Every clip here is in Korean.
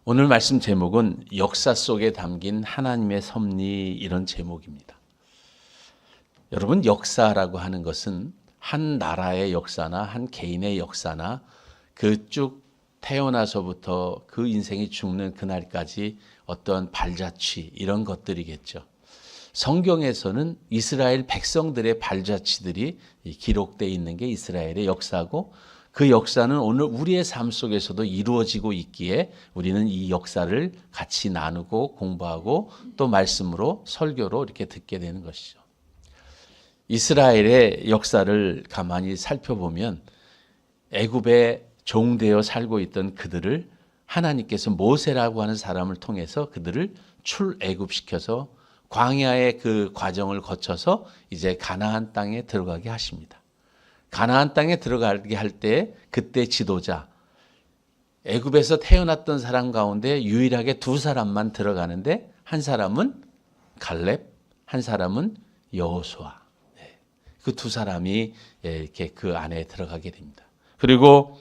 오늘 말씀 제목은 역사 속에 담긴 하나님의 섭리 이런 제목입니다. 여러분, 역사라고 하는 것은 한 나라의 역사나 한 개인의 역사나 그 쭉 태어나서부터 그 인생이 죽는 그날까지 어떤 발자취 이런 것들이겠죠. 성경에서는 이스라엘 백성들의 발자취들이 기록되어 있는 게 이스라엘의 역사고, 그 역사는 오늘 우리의 삶 속에서도 이루어지고 있기에 우리는 이 역사를 같이 나누고 공부하고 또 말씀으로 설교로 이렇게 듣게 되는 것이죠. 이스라엘의 역사를 가만히 살펴보면 애굽에 종되어 살고 있던 그들을 하나님께서 모세라고 하는 사람을 통해서 그들을 출애굽시켜서 광야의 그 과정을 거쳐서 이제 가나안 땅에 들어가게 하십니다. 가나안 땅에 들어가게 할 때 그때 지도자, 애굽에서 태어났던 사람 가운데 유일하게 두 사람만 들어가는데 한 사람은 갈렙, 한 사람은 여호수아. 그 두 사람이 이렇게 그 안에 들어가게 됩니다. 그리고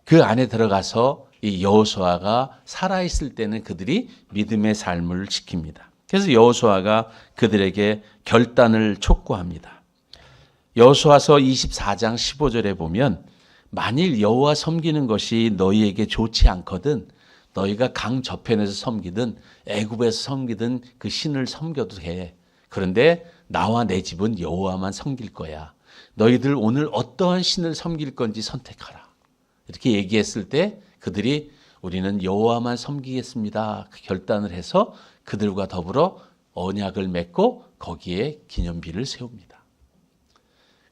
그 안에 들어가서 이 여호수아가 살아있을 때는 그들이 믿음의 삶을 지킵니다. 그래서 여호수아가 그들에게 결단을 촉구합니다. 여호수아서 24장 15절에 보면 만일 여호와 섬기는 것이 너희에게 좋지 않거든 너희가 강 저편에서 섬기든 애굽에서 섬기든 그 신을 섬겨도 해. 그런데 나와 내 집은 여호와만 섬길 거야. 너희들 오늘 어떠한 신을 섬길 건지 선택하라. 이렇게 얘기했을 때 그들이 우리는 여호와만 섬기겠습니다. 그 결단을 해서 그들과 더불어 언약을 맺고 거기에 기념비를 세웁니다.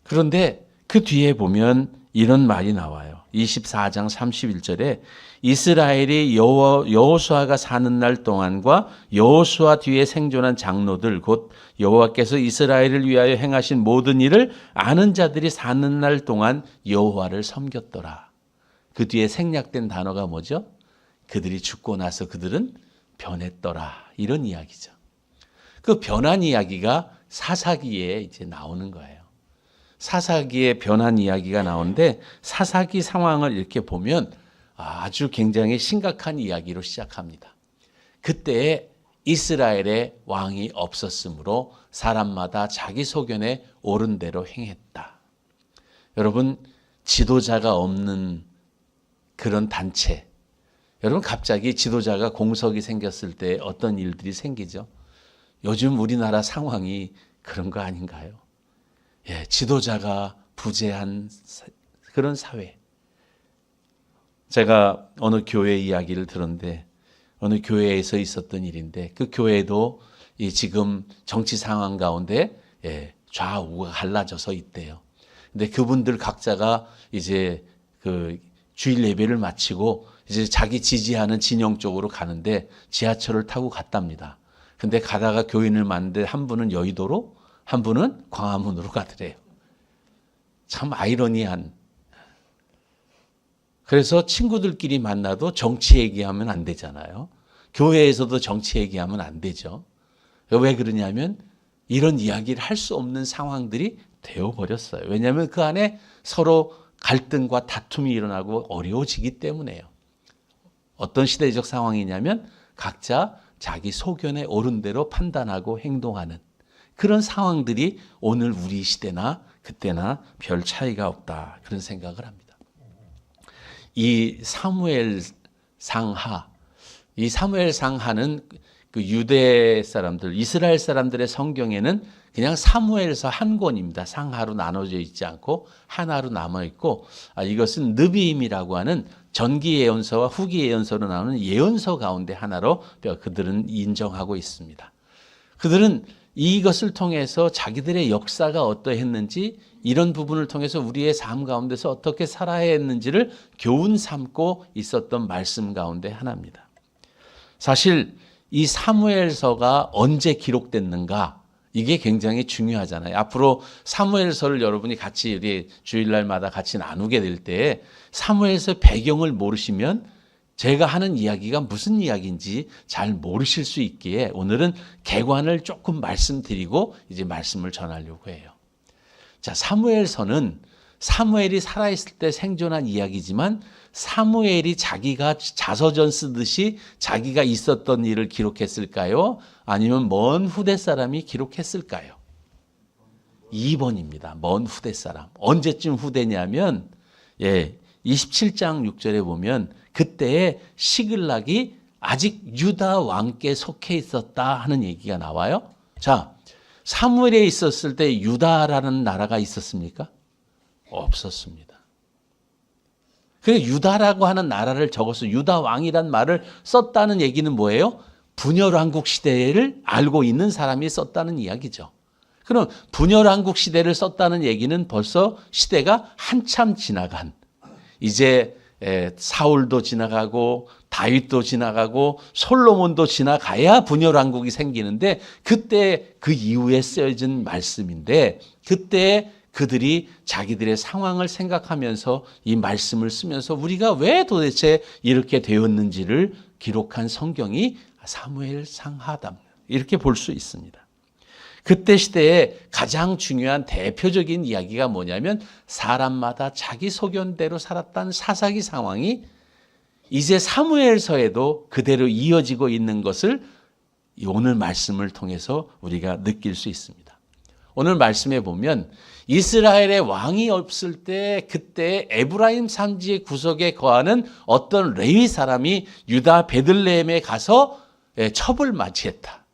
그런데 그 뒤에 보면 이런 말이 나와요. 24장 31절에 이스라엘이 여호수아가 사는 날 동안과 여호수아 뒤에 생존한 장로들 곧 여호와께서 이스라엘을 위하여 행하신 모든 일을 아는 자들이 사는 날 동안 여호와를 섬겼더라. 그 뒤에 생략된 단어가 뭐죠? 그들이 죽고 나서 그들은 변했더라. 이런 이야기죠. 그 변한 이야기가 사사기에 이제 나오는 거예요. 사사기에 변한 이야기가 나오는데 사사기 상황을 이렇게 보면 아주 굉장히 심각한 이야기로 시작합니다. 그때 이스라엘의 왕이 없었으므로 사람마다 자기 소견에 옳은 대로 행했다. 여러분, 지도자가 없는 그런 단체, 여러분 갑자기 지도자가 공석이 생겼을 때 어떤 일들이 생기죠? 요즘 우리나라 상황이 그런 거 아닌가요? 예, 지도자가 부재한 그런 사회. 제가 어느 교회 이야기를 들었는데 어느 교회에서 있었던 일인데 그 교회도 이 지금 정치 상황 가운데 좌우가 갈라져서 있대요. 근데 그분들 각자가 이제 그 주일 예배를 마치고 이제 자기 지지하는 진영 쪽으로 가는데 지하철을 타고 갔답니다. 근데 가다가 교인을 만났는데 한 분은 여의도로 한 분은 광화문으로 가더래요. 참 아이러니한. 그래서 친구들끼리 만나도 정치 얘기하면 안 되잖아요. 교회에서도 정치 얘기하면 안 되죠. 왜 그러냐면 이런 이야기를 할 수 없는 상황들이 되어버렸어요. 왜냐하면 그 안에 서로 갈등과 다툼이 일어나고 어려워지기 때문에요. 어떤 시대적 상황이냐면 각자 자기 소견에 옳은 대로 판단하고 행동하는 그런 상황들이 오늘 우리 시대나 그때나 별 차이가 없다. 그런 생각을 합니다. 이 사무엘 상하는 그 유대 사람들, 이스라엘 사람들의 성경에는 그냥 사무엘서 한 권입니다. 상하로 나눠져 있지 않고 하나로 남아 있고, 이것은 느비임이라고 하는 전기 예언서와 후기 예언서로 나오는 예언서 가운데 하나로 그들은 인정하고 있습니다. 그들은 이것을 통해서 자기들의 역사가 어떠했는지 이런 부분을 통해서 우리의 삶 가운데서 어떻게 살아야 했는지를 교훈 삼고 있었던 말씀 가운데 하나입니다. 사실 이 사무엘서가 언제 기록됐는가 이게 굉장히 중요하잖아요. 앞으로 사무엘서를 여러분이 같이 우리 주일날마다 같이 나누게 될 때 사무엘서 배경을 모르시면 제가 하는 이야기가 무슨 이야기인지 잘 모르실 수 있기에 오늘은 개관을 조금 말씀드리고 이제 말씀을 전하려고 해요. 자, 사무엘서는 사무엘이 살아있을 때 생존한 이야기지만 사무엘이 자기가 자서전 쓰듯이 자기가 있었던 일을 기록했을까요? 아니면 먼 후대 사람이 기록했을까요? 2번입니다. 먼 후대 사람. 언제쯤 후대냐면 27장 6절에 보면 그때에 시글락이 아직 유다 왕께 속해 있었다 하는 얘기가 나와요. 자, 사무엘에 있었을 때 유다라는 나라가 있었습니까? 없었습니다. 그래서 유다라고 하는 나라를 적어서 유다 왕이란 말을 썼다는 얘기는 뭐예요? 분열왕국 시대를 알고 있는 사람이 썼다는 이야기죠. 그럼 분열왕국 시대를 썼다는 얘기는 벌써 시대가 한참 지나간, 이제 사울도 지나가고 다윗도 지나가고 솔로몬도 지나가야 분열왕국이 생기는데, 그때 그 이후에 쓰여진 말씀인데, 그때 그들이 자기들의 상황을 생각하면서 이 말씀을 쓰면서 우리가 왜 도대체 이렇게 되었는지를 기록한 성경이 사무엘상하다, 이렇게 볼 수 있습니다. 그때 시대에 가장 중요한 대표적인 이야기가 뭐냐면 사람마다 자기 소견대로 살았다는 사사기 상황이 이제 사무엘서에도 그대로 이어지고 있는 것을 오늘 말씀을 통해서 우리가 느낄 수 있습니다. 오늘 말씀에 보면 이스라엘의 왕이 없을 때 그때 에브라임 산지의 구석에 거하는 어떤 레위 사람이 유다 베들레헴에 가서 첩을 맞이했다.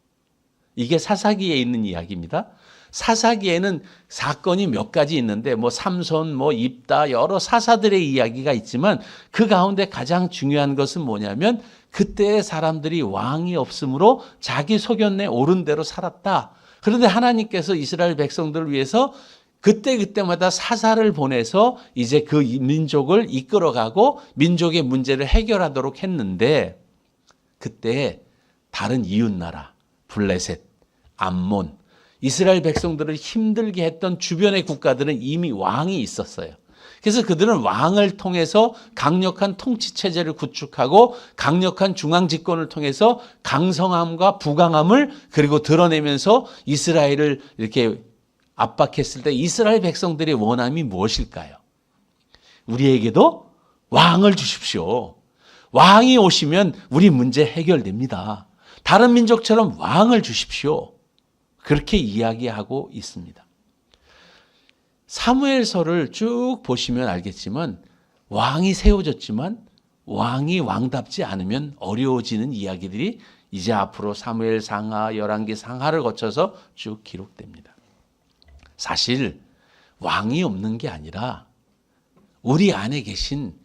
이게 사사기에 있는 이야기입니다. 사사기에는 사건이 몇 가지 있는데 삼손, 입다 여러 사사들의 이야기가 있지만 그 가운데 가장 중요한 것은 뭐냐면 그때의 사람들이 왕이 없으므로 자기 소견에 옳은 대로 살았다. 그런데 하나님께서 이스라엘 백성들을 위해서 그때마다 사사를 보내서 이제 그 민족을 이끌어가고 민족의 문제를 해결하도록 했는데, 그때 다른 이웃나라 블레셋, 암몬, 이스라엘 백성들을 힘들게 했던 주변의 국가들은 이미 왕이 있었어요. 그래서 그들은 왕을 통해서 강력한 통치 체제를 구축하고 강력한 중앙 집권을 통해서 강성함과 부강함을 그리고 드러내면서 이스라엘을 이렇게 압박했을 때 이스라엘 백성들의 원함이 무엇일까요? 우리에게도 왕을 주십시오. 왕이 오시면 우리 문제 해결됩니다. 다른 민족처럼 왕을 주십시오. 그렇게 이야기하고 있습니다. 사무엘서를 쭉 보시면 알겠지만 왕이 세워졌지만 왕이 왕답지 않으면 어려워지는 이야기들이 이제 앞으로 사무엘 상하, 열왕기 상하를 거쳐서 쭉 기록됩니다. 사실 왕이 없는 게 아니라 우리 안에 계신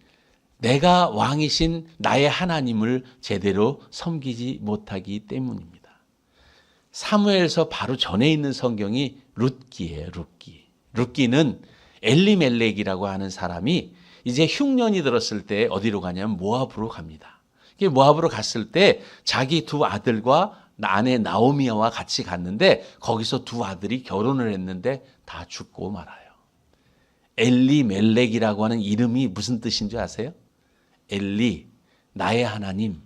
내가 왕이신 나의 하나님을 제대로 섬기지 못하기 때문입니다. 사무엘서 바로 전에 있는 성경이 룻기예요. 룻기는 엘리멜렉이라고 하는 사람이 이제 흉년이 들었을 때 어디로 가냐면 모압으로 갑니다. 모압으로 갔을 때 자기 두 아들과 아내 나오미와 같이 갔는데 거기서 두 아들이 결혼을 했는데 다 죽고 말아요. 엘리멜렉이라고 하는 이름이 무슨 뜻인 줄 아세요? 엘리, 나의 하나님.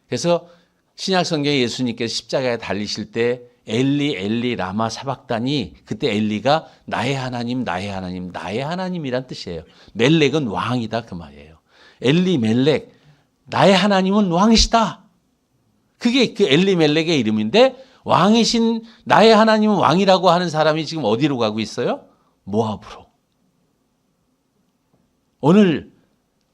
그래서 신약 성경에 예수님께서 십자가에 달리실 때 엘리 엘리 라마 사박다니, 그때 엘리가 나의 하나님 나의 하나님 나의 하나님이란 뜻이에요. 멜렉은 왕이다 그 말이에요. 엘리멜렉, 나의 하나님은 왕이시다. 그게 그 엘리멜렉의 이름인데 왕이신 나의 하나님은 왕이라고 하는 사람이 지금 어디로 가고 있어요? 모압으로. 오늘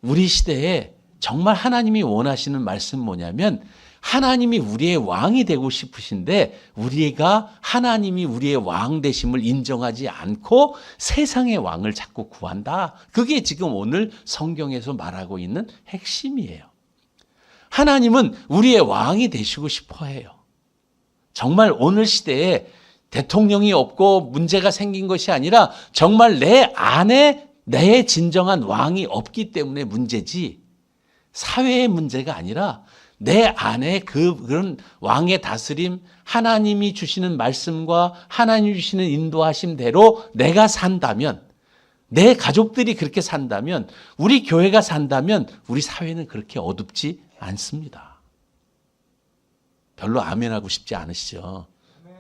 우리 시대에 정말 하나님이 원하시는 말씀 뭐냐면 하나님이 우리의 왕이 되고 싶으신데 우리가 하나님이 우리의 왕 되심을 인정하지 않고 세상의 왕을 자꾸 구한다. 그게 지금 오늘 성경에서 말하고 있는 핵심이에요. 하나님은 우리의 왕이 되시고 싶어 해요. 정말 오늘 시대에 대통령이 없고 문제가 생긴 것이 아니라 정말 내 안에 내 진정한 왕이 없기 때문에 문제지 사회의 문제가 아니라 내 안에 그런 왕의 다스림, 하나님이 주시는 말씀과 하나님이 주시는 인도하심대로 내가 산다면, 내 가족들이 그렇게 산다면, 우리 교회가 산다면 우리 사회는 그렇게 어둡지 않습니다. 별로 아멘하고 싶지 않으시죠?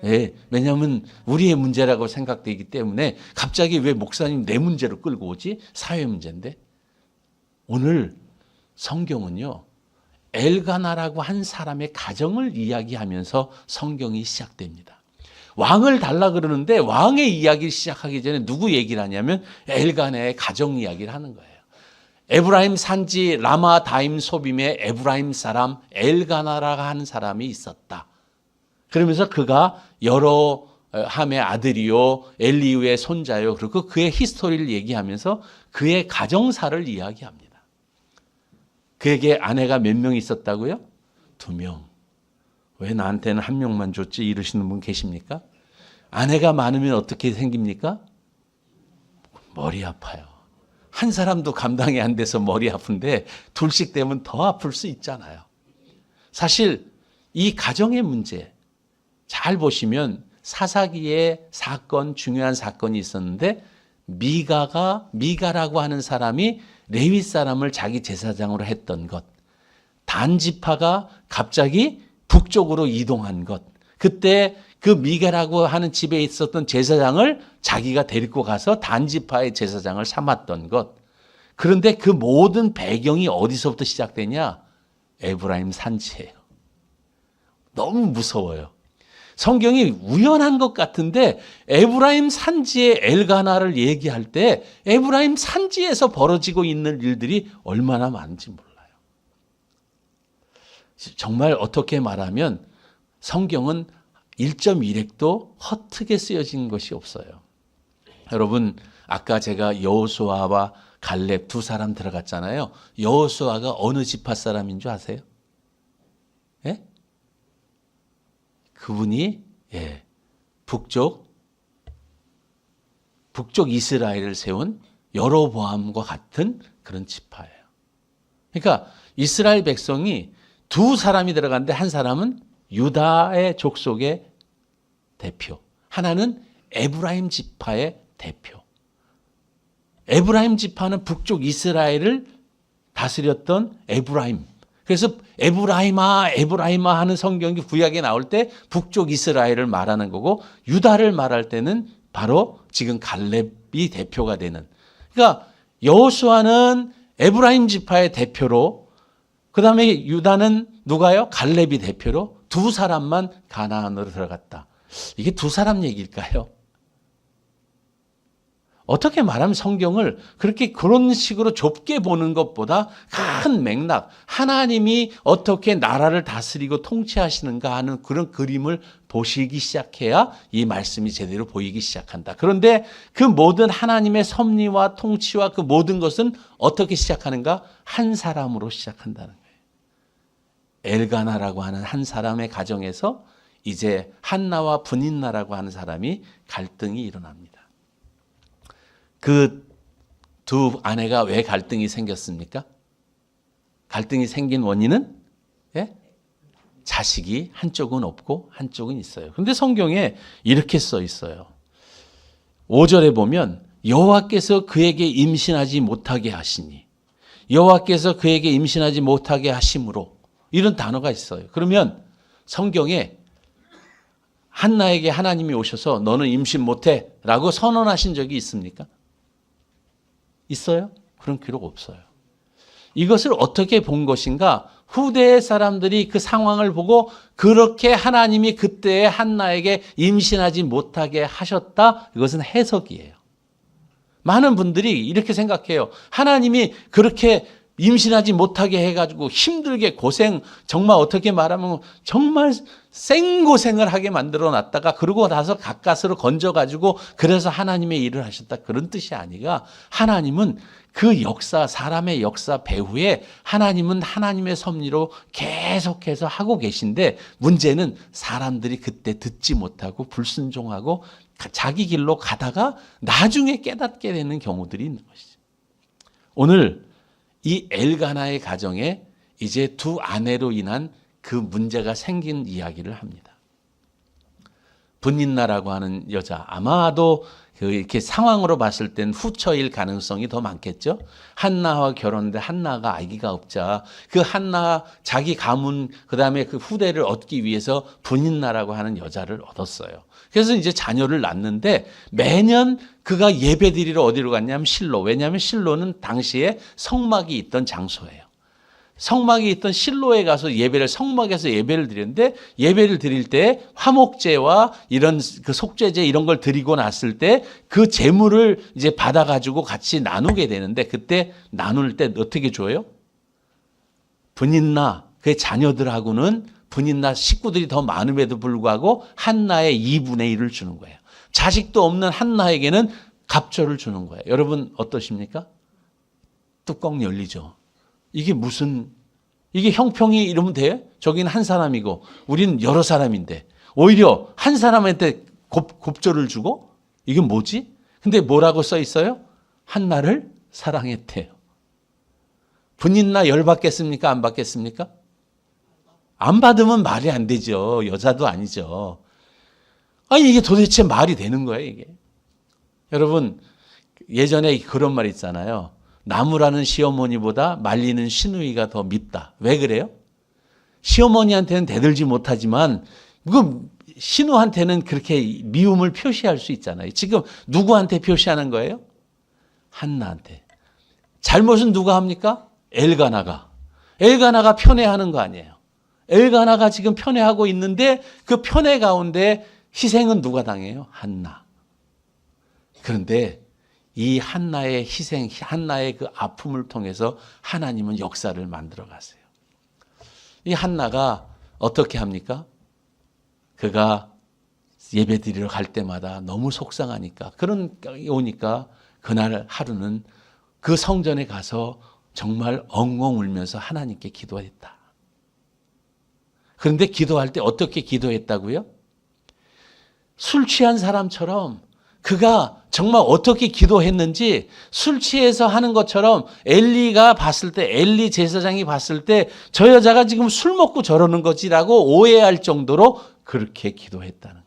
예, 왜냐하면 우리의 문제라고 생각되기 때문에 갑자기 왜 목사님 내 문제로 끌고 오지? 사회 문제인데. 오늘 성경은요, 엘가나라고 한 사람의 가정을 이야기하면서 성경이 시작됩니다. 왕을 달라 그러는데 왕의 이야기를 시작하기 전에 누구 얘기를 하냐면 엘가나의 가정 이야기를 하는 거예요. 에브라임 산지 라마다임 소빔에 에브라임 사람 엘가나라고 하는 사람이 있었다. 그러면서 그가 여러 함의 아들이요 엘리우의 손자요, 그리고 그의 히스토리를 얘기하면서 그의 가정사를 이야기합니다. 그에게 아내가 몇 명 있었다고요? 2명. 왜 나한테는 1명만 줬지? 이러시는 분 계십니까? 아내가 많으면 어떻게 생깁니까? 머리 아파요. 한 사람도 감당이 안 돼서 머리 아픈데 둘씩 되면 더 아플 수 있잖아요. 사실 이 가정의 문제 잘 보시면 사사기의 사건, 중요한 사건이 있었는데 미가라고 하는 사람이 레위 사람을 자기 제사장으로 했던 것, 단 지파가 갑자기 북쪽으로 이동한 것, 그때 그 미가라고 하는 집에 있었던 제사장을 자기가 데리고 가서 단 지파의 제사장을 삼았던 것. 그런데 그 모든 배경이 어디서부터 시작되냐? 에브라임 산지예요. 너무 무서워요. 성경이 우연한 것 같은데 에브라임 산지의 엘가나를 얘기할 때 에브라임 산지에서 벌어지고 있는 일들이 얼마나 많은지 몰라요. 정말 어떻게 말하면 성경은 1.1획도 허투게 쓰여진 것이 없어요. 여러분, 아까 제가 여호수아와 갈렙 두 사람 들어갔잖아요. 여호수아가 어느 지파 사람인 줄 아세요? 예? 그분이 북쪽 이스라엘을 세운 여로보암과 같은 그런 지파예요. 그러니까 이스라엘 백성이 두 사람이 들어갔는데 한 사람은 유다의 족속의 대표, 하나는 에브라임 지파의 대표. 에브라임 지파는 북쪽 이스라엘을 다스렸던 에브라임. 그래서 에브라임아 하는 성경이 구약에 나올 때 북쪽 이스라엘을 말하는 거고, 유다를 말할 때는 바로 지금 갈렙이 대표가 되는. 그러니까 여호수아는 에브라임 지파의 대표로, 그 다음에 유다는 누가요? 갈렙이 대표로 두 사람만 가나안으로 들어갔다. 이게 두 사람 얘기일까요? 어떻게 말하면 성경을 그렇게 그런 식으로 좁게 보는 것보다 큰 맥락, 하나님이 어떻게 나라를 다스리고 통치하시는가 하는 그런 그림을 보시기 시작해야 이 말씀이 제대로 보이기 시작한다. 그런데 그 모든 하나님의 섭리와 통치와 그 모든 것은 어떻게 시작하는가? 한 사람으로 시작한다는 거예요. 엘가나라고 하는 한 사람의 가정에서 이제 한나와 브닌나라고 하는 사람이 갈등이 일어납니다. 그 두 아내가 왜 갈등이 생겼습니까? 갈등이 생긴 원인은 자식이 한쪽은 없고 한쪽은 있어요. 그런데 성경에 이렇게 써 있어요. 5절에 보면 여호와께서 그에게 임신하지 못하게 하시니, 여호와께서 그에게 임신하지 못하게 하심으로, 이런 단어가 있어요. 그러면 성경에 한나에게 하나님이 오셔서 너는 임신 못해 라고 선언하신 적이 있습니까? 있어요? 그런 기록 없어요. 이것을 어떻게 본 것인가? 후대의 사람들이 그 상황을 보고 그렇게 하나님이 그때의 한나에게 임신하지 못하게 하셨다. 이것은 해석이에요. 많은 분들이 이렇게 생각해요. 하나님이 그렇게 임신하지 못하게 해가지고 힘들게 고생, 정말 어떻게 말하면 정말 생고생을 하게 만들어 놨다가 그러고 나서 가까스로 건져가지고 그래서 하나님의 일을 하셨다. 그런 뜻이 아니라 하나님은 그 역사, 사람의 역사 배후에 하나님은 하나님의 섭리로 계속해서 하고 계신데, 문제는 사람들이 그때 듣지 못하고 불순종하고 자기 길로 가다가 나중에 깨닫게 되는 경우들이 있는 것이죠. 오늘 이 엘가나의 가정에 이제 두 아내로 인한 그 문제가 생긴 이야기를 합니다. 분인나라고 하는 여자, 아마도 이렇게 상황으로 봤을 땐 후처일 가능성이 더 많겠죠. 한나와 결혼했는데 한나가 아기가 없자 그 한나 자기 가문 그다음에 그 후대를 얻기 위해서 분인나라고 하는 여자를 얻었어요. 그래서 이제 자녀를 낳는데 매년 그가 예배드리러 어디로 갔냐면 실로. 왜냐하면 실로는 당시에 성막이 있던 장소예요. 성막이 있던 실로에 가서 성막에서 예배를 드렸는데, 예배를 드릴 때 화목제와 이런 그 속죄제 이런 걸 드리고 났을 때 그 제물을 이제 받아가지고 같이 나누게 되는데, 그때 나눌 때 어떻게 줘요? 분인나, 그의 자녀들하고는 분인나 식구들이 더 많음에도 불구하고 한나의 2분의 1을 주는 거예요. 자식도 없는 한나에게는 갑절을 주는 거예요. 여러분 어떠십니까? 뚜껑 열리죠. 이게 형평이 이러면 돼? 저기는 한 사람이고 우리는 여러 사람인데 오히려 한 사람한테 곱절을 주고 이게 뭐지? 근데 뭐라고 써 있어요? 한나를 사랑했대요. 분인나 열 받겠습니까? 안 받겠습니까? 안 받으면 말이 안 되죠. 여자도 아니죠. 아니 이게 도대체 말이 되는 거예요, 이게. 여러분 예전에 그런 말 있잖아요. 나무라는 시어머니보다 말리는 시누이가 더 밉다. 왜 그래요? 시어머니한테는 대들지 못하지만 그 시누한테는 그렇게 미움을 표시할 수 있잖아요. 지금 누구한테 표시하는 거예요? 한나한테. 잘못은 누가 합니까? 엘가나가. 엘가나가 편애하는 거 아니에요. 엘가나가 지금 편애하고 있는데 그 편애 가운데 희생은 누가 당해요? 한나. 그런데 이 한나의 희생, 한나의 그 아픔을 통해서 하나님은 역사를 만들어 가세요. 이 한나가 어떻게 합니까? 그가 예배 드리러 갈 때마다 너무 속상하니까, 오니까 그날 하루는 그 성전에 가서 정말 엉엉 울면서 하나님께 기도했다. 그런데 기도할 때 어떻게 기도했다고요? 술 취한 사람처럼 그가 정말 어떻게 기도했는지 술 취해서 하는 것처럼 엘리 제사장이 봤을 때 저 여자가 지금 술 먹고 저러는 거지라고 오해할 정도로 그렇게 기도했다는 거예요.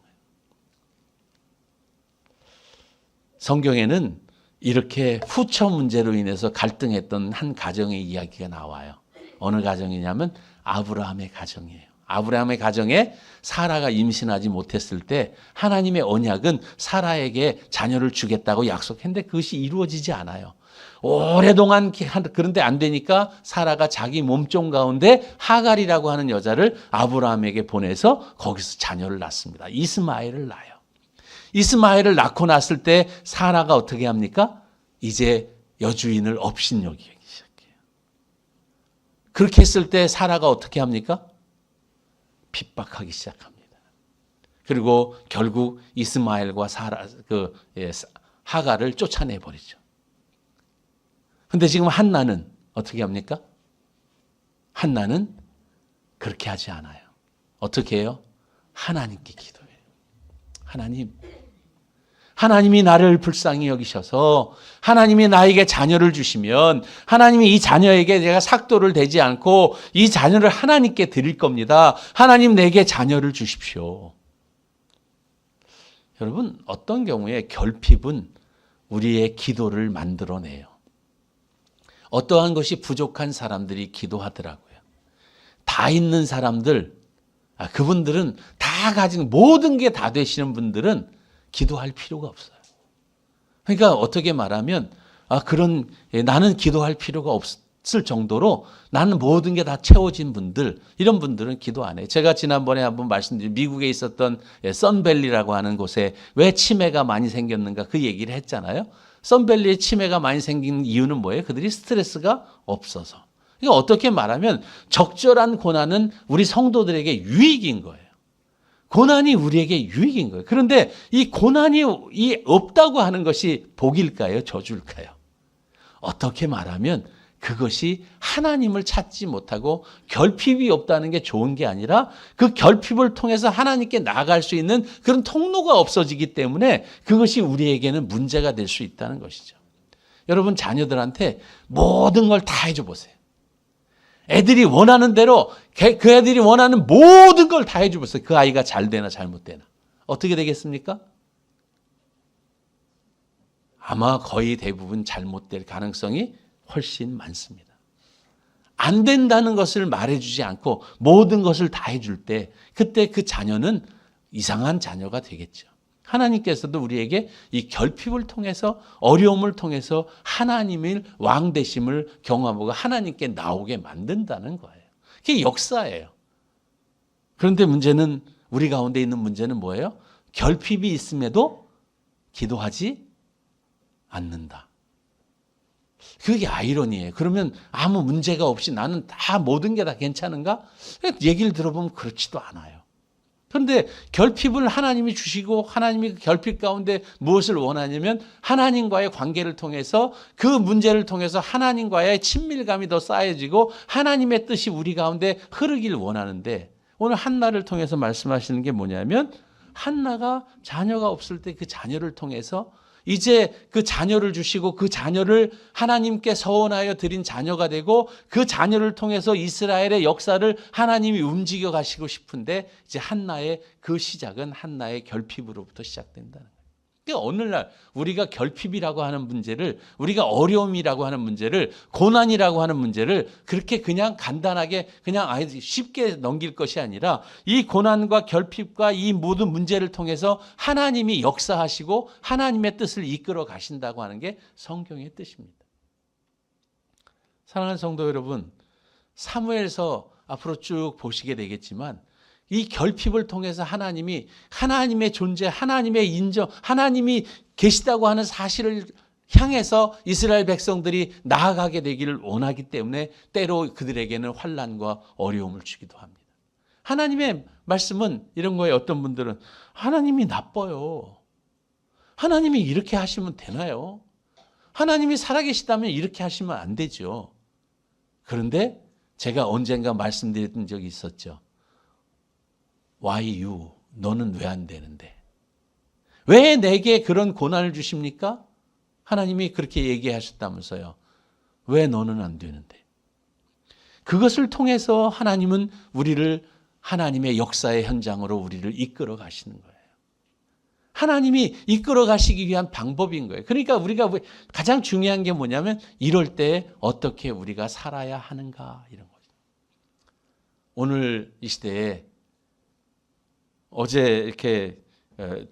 성경에는 이렇게 후처 문제로 인해서 갈등했던 한 가정의 이야기가 나와요. 어느 가정이냐면 아브라함의 가정이에요. 아브라함의 가정에 사라가 임신하지 못했을 때 하나님의 언약은 사라에게 자녀를 주겠다고 약속했는데 그것이 이루어지지 않아요. 오랫동안 그런데 안 되니까 사라가 자기 몸종 가운데 하갈이라고 하는 여자를 아브라함에게 보내서 거기서 자녀를 낳습니다. 이스마엘을 낳아요. 이스마엘을 낳고 났을 때 사라가 어떻게 합니까? 이제 여주인을 업신여기기 시작해요. 그렇게 했을 때 사라가 어떻게 합니까? 핍박하기 시작합니다. 그리고 결국 이스마엘과 하갈을 쫓아내 버리죠. 근데 지금 한나는 어떻게 합니까? 한나는 그렇게 하지 않아요. 어떻게 해요? 하나님께 기도해요. 하나님이 나를 불쌍히 여기셔서 하나님이 나에게 자녀를 주시면 하나님이 이 자녀에게 내가 삭도를 대지 않고 이 자녀를 하나님께 드릴 겁니다. 하나님 내게 자녀를 주십시오. 여러분 어떤 경우에 결핍은 우리의 기도를 만들어내요. 어떠한 것이 부족한 사람들이 기도하더라고요. 다 있는 사람들, 그분들은 다 가진 모든 게 다 되시는 분들은 기도할 필요가 없어요. 그러니까 어떻게 말하면 나는 기도할 필요가 없을 정도로 나는 모든 게 다 채워진 분들, 이런 분들은 기도 안 해요. 제가 지난번에 한번 말씀드린 미국에 있었던 선밸리라고 하는 곳에 왜 치매가 많이 생겼는가 그 얘기를 했잖아요. 선밸리에 치매가 많이 생긴 이유는 뭐예요? 그들이 스트레스가 없어서. 그러니까 어떻게 말하면 적절한 고난은 우리 성도들에게 유익인 거예요. 고난이 우리에게 유익인 거예요. 그런데 이 고난이 없다고 하는 것이 복일까요? 저주일까요? 어떻게 말하면 그것이 하나님을 찾지 못하고 결핍이 없다는 게 좋은 게 아니라 그 결핍을 통해서 하나님께 나아갈 수 있는 그런 통로가 없어지기 때문에 그것이 우리에게는 문제가 될 수 있다는 것이죠. 여러분 자녀들한테 모든 걸 다 해줘 보세요. 애들이 원하는 대로 그 애들이 원하는 모든 걸 다 해줘 보세요. 그 아이가 잘 되나 잘못 되나. 어떻게 되겠습니까? 아마 거의 대부분 잘못될 가능성이 훨씬 많습니다. 안 된다는 것을 말해주지 않고 모든 것을 다 해줄 때 그때 그 자녀는 이상한 자녀가 되겠죠. 하나님께서도 우리에게 이 결핍을 통해서 어려움을 통해서 하나님의 왕되심을 경험하고 하나님께 나오게 만든다는 거예요. 그게 역사예요. 그런데 문제는 우리 가운데 있는 문제는 뭐예요? 결핍이 있음에도 기도하지 않는다. 그게 아이러니예요. 그러면 아무 문제가 없이 나는 다 모든 게 다 괜찮은가? 얘기를 들어보면 그렇지도 않아요. 그런데 결핍을 하나님이 주시고 하나님이 그 결핍 가운데 무엇을 원하냐면 하나님과의 관계를 통해서 그 문제를 통해서 하나님과의 친밀감이 더 쌓여지고 하나님의 뜻이 우리 가운데 흐르길 원하는데 오늘 한나를 통해서 말씀하시는 게 뭐냐면 한나가 자녀가 없을 때 그 자녀를 통해서 이제 그 자녀를 주시고 그 자녀를 하나님께 서원하여 드린 자녀가 되고 그 자녀를 통해서 이스라엘의 역사를 하나님이 움직여 가시고 싶은데 이제 한나의 그 시작은 한나의 결핍으로부터 시작된다는 거예요. 그러니까 오늘날 우리가 결핍이라고 하는 문제를 우리가 어려움이라고 하는 문제를 고난이라고 하는 문제를 그렇게 그냥 간단하게 그냥 쉽게 넘길 것이 아니라 이 고난과 결핍과 이 모든 문제를 통해서 하나님이 역사하시고 하나님의 뜻을 이끌어 가신다고 하는 게 성경의 뜻입니다. 사랑하는 성도 여러분, 사무엘서 앞으로 쭉 보시게 되겠지만 이 결핍을 통해서 하나님이 하나님의 존재, 하나님의 인정, 하나님이 계시다고 하는 사실을 향해서 이스라엘 백성들이 나아가게 되기를 원하기 때문에 때로 그들에게는 환난과 어려움을 주기도 합니다. 하나님의 말씀은 이런 거예요. 어떤 분들은 하나님이 나빠요. 하나님이 이렇게 하시면 되나요? 하나님이 살아계시다면 이렇게 하시면 안 되죠. 그런데 제가 언젠가 말씀드렸던 적이 있었죠. Why you? 너는 왜 안 되는데? 왜 내게 그런 고난을 주십니까? 하나님이 그렇게 얘기하셨다면서요. 왜 너는 안 되는데? 그것을 통해서 하나님은 우리를 하나님의 역사의 현장으로 우리를 이끌어 가시는 거예요. 하나님이 이끌어 가시기 위한 방법인 거예요. 그러니까 우리가 가장 중요한 게 뭐냐면 이럴 때 어떻게 우리가 살아야 하는가 이런 거죠. 오늘 이 시대에 어제 이렇게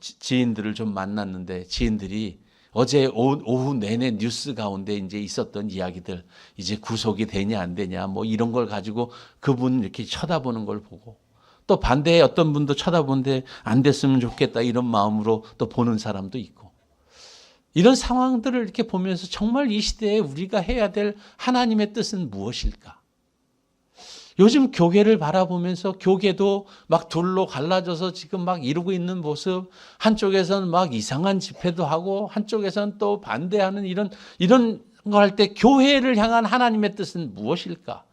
지인들을 좀 만났는데 지인들이 어제 오후 내내 뉴스 가운데 이제 있었던 이야기들 이제 구속이 되냐 안 되냐 뭐 이런 걸 가지고 그분 이렇게 쳐다보는 걸 보고 또 반대에 어떤 분도 쳐다보는데 안 됐으면 좋겠다 이런 마음으로 또 보는 사람도 있고 이런 상황들을 이렇게 보면서 정말 이 시대에 우리가 해야 될 하나님의 뜻은 무엇일까? 요즘 교회를 바라보면서 교계도 막 둘로 갈라져서 지금 막 이루고 있는 모습, 한쪽에서는 막 이상한 집회도 하고 한쪽에서는 또 반대하는 이런 거 할 때 교회를 향한 하나님의 뜻은 무엇일까?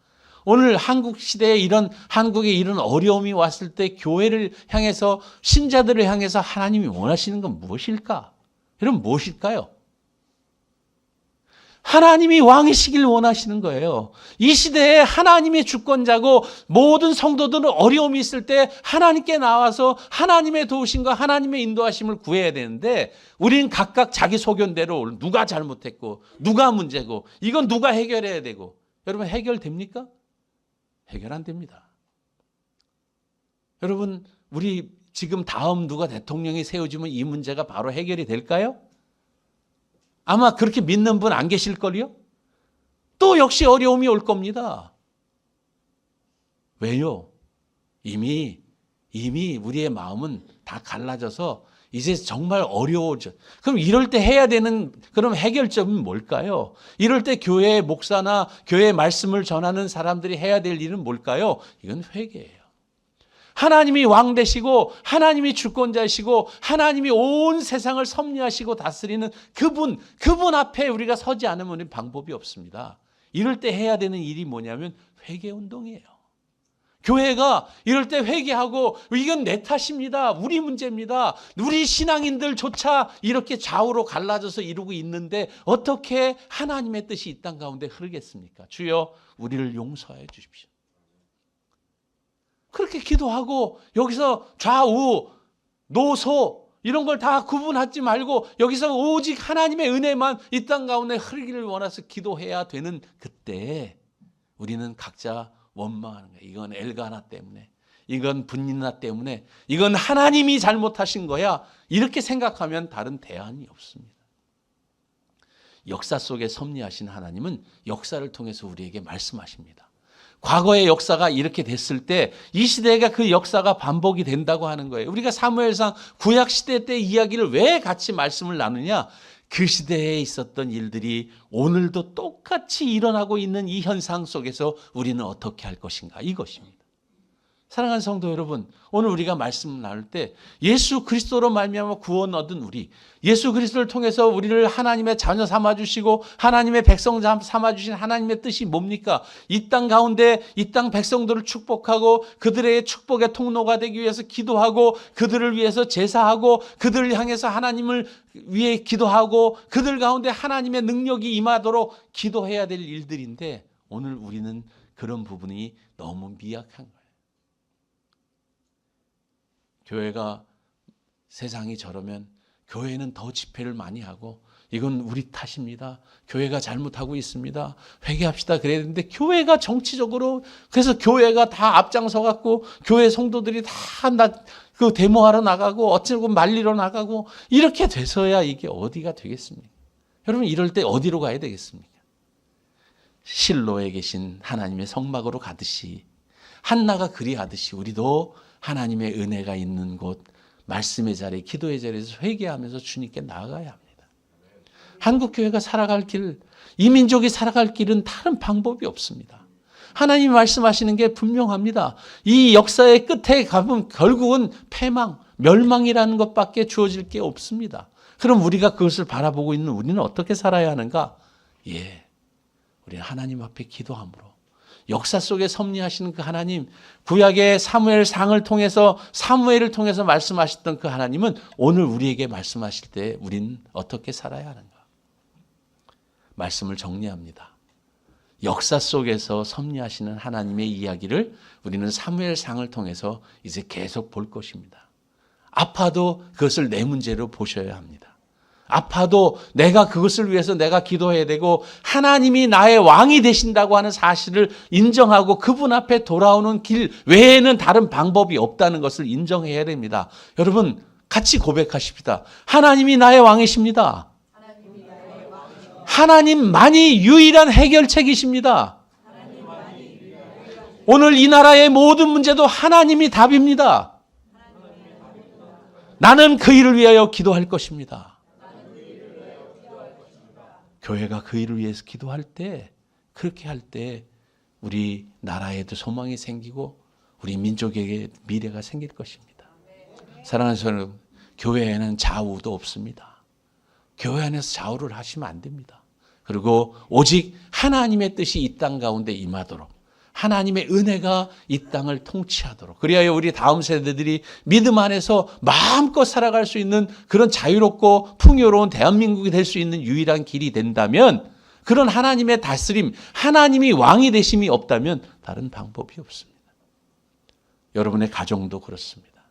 오늘 한국 시대에 한국에 이런 어려움이 왔을 때 교회를 향해서 신자들을 향해서 하나님이 원하시는 건 무엇일까? 여러분 무엇일까요? 하나님이 왕이시길 원하시는 거예요. 이 시대에 하나님의 주권자고 모든 성도들은 어려움이 있을 때 하나님께 나와서 하나님의 도우심과 하나님의 인도하심을 구해야 되는데 우리는 각각 자기 소견대로 누가 잘못했고 누가 문제고 이건 누가 해결해야 되고 여러분 해결됩니까? 해결 안 됩니다. 여러분 우리 지금 다음 누가 대통령이 세워지면 이 문제가 바로 해결이 될까요? 아마 그렇게 믿는 분 안 계실걸요? 또 역시 어려움이 올 겁니다. 왜요? 이미 우리의 마음은 다 갈라져서 이제 정말 어려워져. 그럼 이럴 때 해야 되는 그럼 해결점은 뭘까요? 이럴 때 교회의 목사나 교회의 말씀을 전하는 사람들이 해야 될 일은 뭘까요? 이건 회개예요. 하나님이 왕 되시고 하나님이 주권자이시고 하나님이 온 세상을 섭리하시고 다스리는 그분 앞에 우리가 서지 않으면 방법이 없습니다. 이럴 때 해야 되는 일이 뭐냐면 회개 운동이에요. 교회가 이럴 때 회개하고 이건 내 탓입니다. 우리 문제입니다. 우리 신앙인들조차 이렇게 좌우로 갈라져서 이루고 있는데 어떻게 하나님의 뜻이 이 땅 가운데 흐르겠습니까? 주여 우리를 용서해 주십시오. 그렇게 기도하고 여기서 좌우 노소 이런 걸 다 구분하지 말고 여기서 오직 하나님의 은혜만 이 땅 가운데 흐르기를 원해서 기도해야 되는 그때 우리는 각자 원망하는 거예요. 이건 엘가나 때문에, 이건 분니나 때문에, 이건 하나님이 잘못하신 거야. 이렇게 생각하면 다른 대안이 없습니다. 역사 속에 섭리하신 하나님은 역사를 통해서 우리에게 말씀하십니다. 과거의 역사가 이렇게 됐을 때 이 시대가 그 역사가 반복이 된다고 하는 거예요. 우리가 사무엘상 구약 시대 때 이야기를 왜 같이 말씀을 나누냐? 그 시대에 있었던 일들이 오늘도 똑같이 일어나고 있는 이 현상 속에서 우리는 어떻게 할 것인가, 이것입니다. 사랑하는 성도 여러분, 오늘 우리가 말씀을 나눌 때 예수 그리스도로 말미암아 구원 얻은 우리, 예수 그리스도를 통해서 우리를 하나님의 자녀 삼아주시고 하나님의 백성 삼아주신 하나님의 뜻이 뭡니까? 이 땅 가운데 이 땅 백성들을 축복하고 그들의 축복의 통로가 되기 위해서 기도하고 그들을 위해서 제사하고 그들을 향해서 하나님을 위해 기도하고 그들 가운데 하나님의 능력이 임하도록 기도해야 될 일들인데 오늘 우리는 그런 부분이 너무 미약한 거예요. 교회가 세상이 저러면 교회는 더 집회를 많이 하고 이건 우리 탓입니다. 교회가 잘못하고 있습니다. 회개합시다 그래야 되는데 교회가 정치적으로 그래서 교회가 다 앞장서 갖고 교회 성도들이 다 그 데모하러 나가고 어쩌고 말리러 나가고 이렇게 돼서야 이게 어디가 되겠습니까? 여러분 이럴 때 어디로 가야 되겠습니까? 실로에 계신 하나님의 성막으로 가듯이 한나가 그리하듯이 우리도 하나님의 은혜가 있는 곳, 말씀의 자리, 기도의 자리에서 회개하면서 주님께 나아가야 합니다. 한국교회가 살아갈 길, 이 민족이 살아갈 길은 다른 방법이 없습니다. 하나님이 말씀하시는 게 분명합니다. 이 역사의 끝에 가면 결국은 패망, 멸망이라는 것밖에 주어질 게 없습니다. 그럼 우리가 그것을 바라보고 있는 우리는 어떻게 살아야 하는가? 우리는 하나님 앞에 기도함으로 역사 속에 섭리하시는 그 하나님, 구약의 사무엘상을 통해서 사무엘을 통해서 말씀하셨던 그 하나님은 오늘 우리에게 말씀하실 때 우리는 어떻게 살아야 하는가? 말씀을 정리합니다. 역사 속에서 섭리하시는 하나님의 이야기를 우리는 사무엘상을 통해서 이제 계속 볼 것입니다. 아파도 그것을 내 문제로 보셔야 합니다. 아파도 내가 그것을 위해서 내가 기도해야 되고 하나님이 나의 왕이 되신다고 하는 사실을 인정하고 그분 앞에 돌아오는 길 외에는 다른 방법이 없다는 것을 인정해야 됩니다. 여러분 같이 고백하십시다. 하나님이 나의 왕이십니다. 하나님만이 유일한 해결책이십니다. 오늘 이 나라의 모든 문제도 하나님이 답입니다. 나는 그 일을 위하여 기도할 것입니다. 교회가 그 일을 위해서 기도할 때, 그렇게 할 때 우리 나라에도 소망이 생기고 우리 민족에게 미래가 생길 것입니다. 사랑하는 여러분, 교회에는 좌우도 없습니다. 교회 안에서 좌우를 하시면 안 됩니다. 그리고 오직 하나님의 뜻이 이 땅 가운데 임하도록, 하나님의 은혜가 이 땅을 통치하도록, 그리하여 우리 다음 세대들이 믿음 안에서 마음껏 살아갈 수 있는 그런 자유롭고 풍요로운 대한민국이 될 수 있는 유일한 길이 된다면, 그런 하나님의 다스림, 하나님이 왕이 되심이 없다면 다른 방법이 없습니다. 여러분의 가정도 그렇습니다.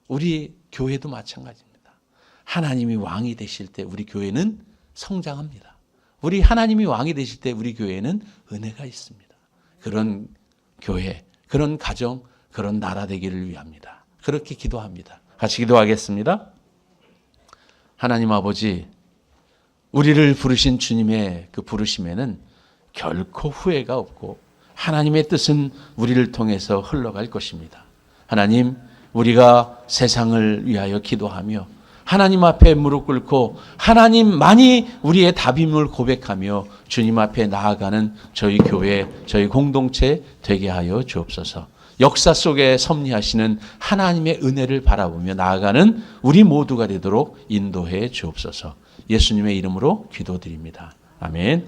우리 교회도 마찬가지입니다. 하나님이 왕이 되실 때 우리 교회는 성장합니다. 우리 하나님이 왕이 되실 때 우리 교회는 은혜가 있습니다. 그런 교회, 그런 가정, 그런 나라 되기를 위합니다. 그렇게 기도합니다. 같이 기도하겠습니다. 하나님 아버지, 우리를 부르신 주님의 그 부르심에는 결코 후회가 없고 하나님의 뜻은 우리를 통해서 흘러갈 것입니다. 하나님, 우리가 세상을 위하여 기도하며 하나님 앞에 무릎 꿇고 하나님만이 우리의 답임을 고백하며 주님 앞에 나아가는 저희 교회, 저희 공동체 되게 하여 주옵소서. 역사 속에 섭리하시는 하나님의 은혜를 바라보며 나아가는 우리 모두가 되도록 인도해 주옵소서. 예수님의 이름으로 기도드립니다. 아멘.